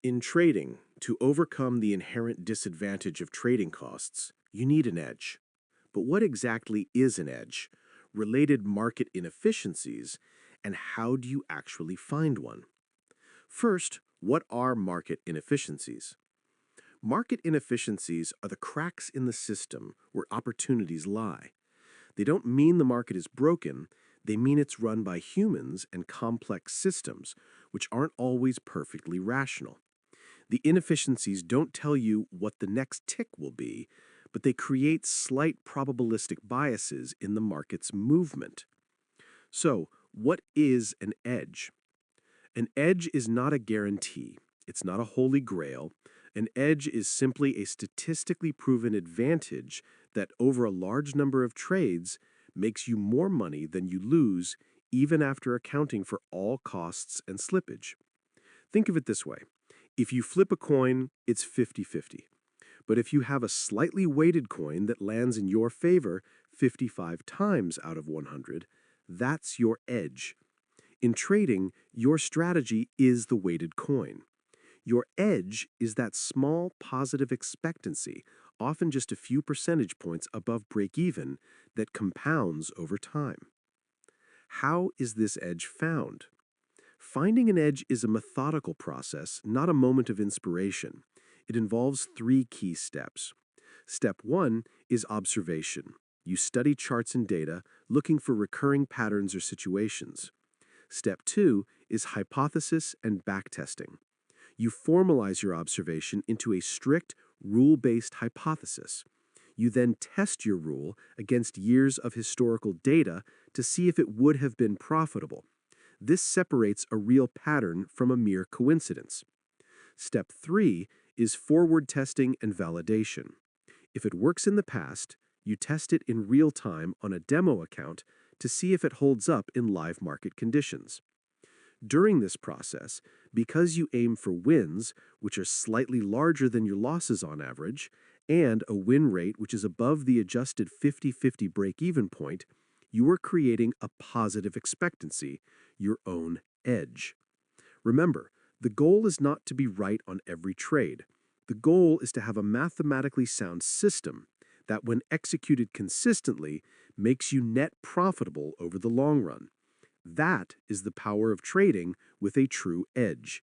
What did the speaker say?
In trading, to overcome the inherent disadvantage of trading costs, you need an edge. But what exactly is an edge? Related market inefficiencies, and how do you actually find one? First, what are market inefficiencies? Market inefficiencies are the cracks in the system where opportunities lie. They don't mean the market is broken, they mean it's run by humans and complex systems, which aren't always perfectly rational. The inefficiencies don't tell you what the next tick will be, but they create slight probabilistic biases in the market's movement. So, what is an edge? An edge is not a guarantee. It's not a holy grail. An edge is simply a statistically proven advantage that over a large number of trades makes you more money than you lose even after accounting for all costs and slippage. Think of it this way. If you flip a coin, it's 50-50. But if you have a slightly weighted coin that lands in your favor 55 times out of 100, that's your edge. In trading, your strategy is the weighted coin. Your edge is that small positive expectancy, often just a few percentage points above break-even, that compounds over time. How is this edge found? Finding an edge is a methodical process, not a moment of inspiration. It involves three key steps. Step one is observation. You study charts and data, looking for recurring patterns or situations. Step two is hypothesis and backtesting. You formalize your observation into a strict, rule-based hypothesis. You then test your rule against years of historical data to see if it would have been profitable. This separates a real pattern from a mere coincidence. Step three is forward testing and validation. If it works in the past, you test it in real time on a demo account to see if it holds up in live market conditions. During this process, because you aim for wins, which are slightly larger than your losses on average, and a win rate which is above the adjusted 50-50 break-even point, you are creating a positive expectancy, your own edge. Remember, the goal is not to be right on every trade. The goal is to have a mathematically sound system that, when executed consistently, makes you net profitable over the long run. That is the power of trading with a true edge.